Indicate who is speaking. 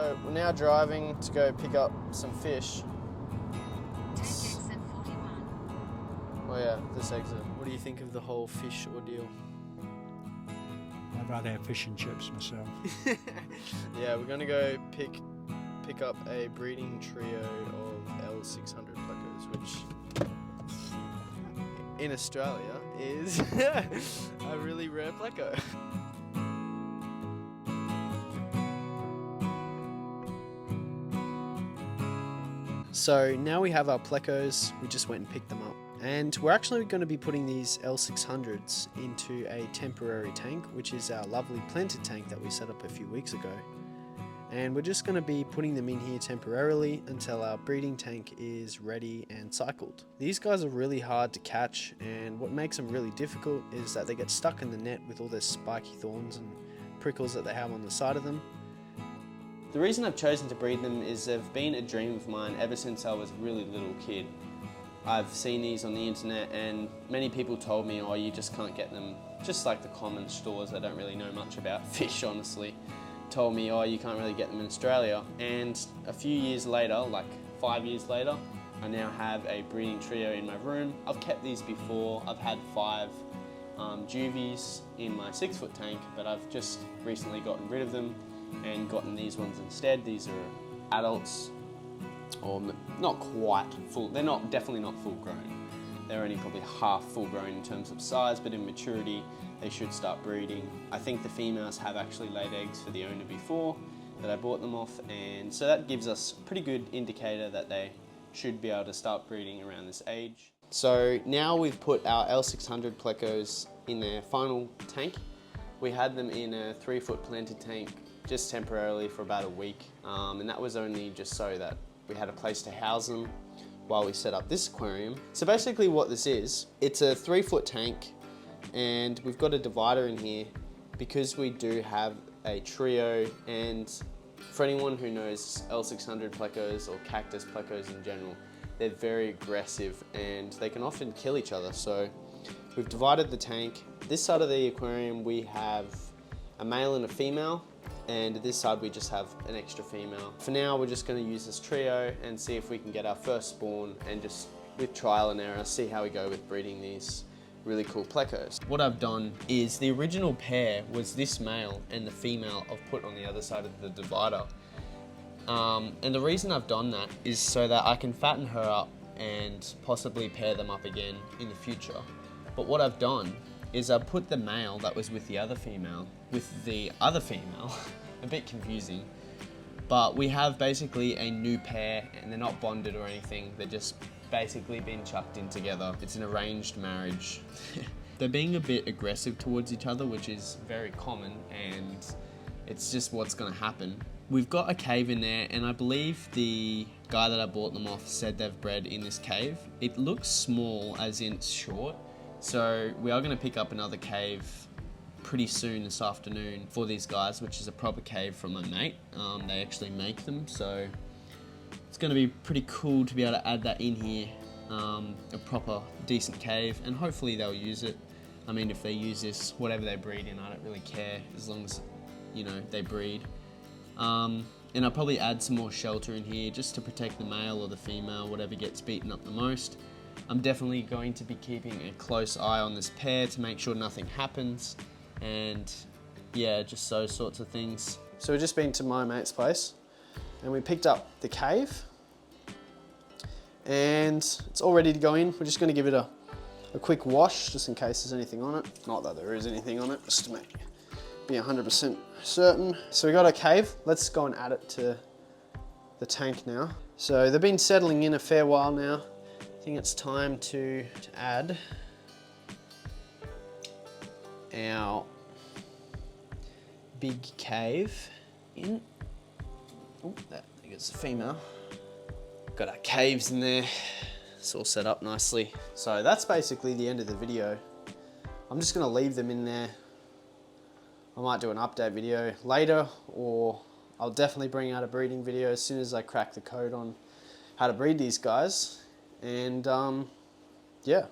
Speaker 1: So we're now driving to go pick up some fish.
Speaker 2: Take exit 41.
Speaker 1: Oh yeah, this exit. What do you think of the whole fish ordeal?
Speaker 3: I'd rather have fish and chips myself.
Speaker 1: Yeah, we're gonna go pick up a breeding trio of L600 plecos, which in Australia is a really rare pleco. So now we have our plecos, we just went and picked them up. And we're actually going to be putting these L600s into a temporary tank, which is our lovely planted tank that we set up a few weeks ago. And we're just going to be putting them in here temporarily until our breeding tank is ready and cycled. These guys are really hard to catch, and what makes them really difficult is that they get stuck in the net with all their spiky thorns and prickles that they have on the side of them. The reason I've chosen to breed them is they've been a dream of mine ever since I was a really little kid. I've seen these on the internet and many people told me, oh, you just can't get them, just like the common stores that don't really know much about fish, honestly, told me, oh, you can't really get them in Australia. And a few years later, like 5 years later, I now have a breeding trio in my room. I've kept these before. I've had 5 juvies in my 6-foot tank, but I've just recently gotten rid of them and gotten these ones instead. These are adults, or not quite full. They're definitely not full grown. They're only probably half full grown in terms of size, but in maturity they should start breeding. I think the females have actually laid eggs for the owner before that I bought them off, and so that gives us a pretty good indicator that they should be able to start breeding around this age. So now we've put our L600 plecos in their final tank. We had them in a 3-foot planted tank just temporarily for about a week, and that was only just so that we had a place to house them while we set up this aquarium. So basically what this is, it's a 3-foot tank, and we've got a divider in here because we do have a trio. And for anyone who knows L600 plecos or Cactus Plecos in general, they're very aggressive and they can often kill each other. So we've divided the tank. This side of the aquarium we have a male and a female, and this side we just have an extra female. For now we're just going to use this trio and see if we can get our first spawn, and just with trial and error see how we go with breeding these really cool plecos. What I've done is the original pair was this male and the female I've put on the other side of the divider. And the reason I've done that is so that I can fatten her up and possibly pair them up again in the future. But what I've done is I put the male that was with the other female with the other female. A bit confusing, but we have basically a new pair, and they're not bonded or anything. They're just basically been chucked in together. It's an arranged marriage. They're being a bit aggressive towards each other, which is very common, and it's just what's going to happen. We've got a cave in there, and I believe the guy that I bought them off said they've bred in this cave. It looks small, as in it's short, so we are going to pick up another cave pretty soon this afternoon for these guys, which is a proper cave from my mate. They actually make them, so it's going to be pretty cool to be able to add that in here, a proper decent cave, and hopefully they'll use it. I mean, if they use this, whatever they breed in, I don't really care, as long as, you know, they breed. And I'll probably add some more shelter in here just to protect the male or the female, whatever gets beaten up the most. I'm definitely going to be keeping a close eye on this pair to make sure nothing happens, and yeah, just those sorts of things. So we've just been to my mate's place and we picked up the cave, and it's all ready to go in. We're just going to give it a quick wash just in case there's anything on it. Not that there is anything on it, just to be 100% certain. So we got our cave. Let's go and add it to the tank now. So they've been settling in a fair while now. I think it's time to add our big cave in. Oh, that is the female. Got our caves in there. It's all set up nicely. So that's basically the end of the video. I'm just gonna leave them in there. I might do an update video later, or I'll definitely bring out a breeding video as soon as I crack the code on how to breed these guys. And yeah.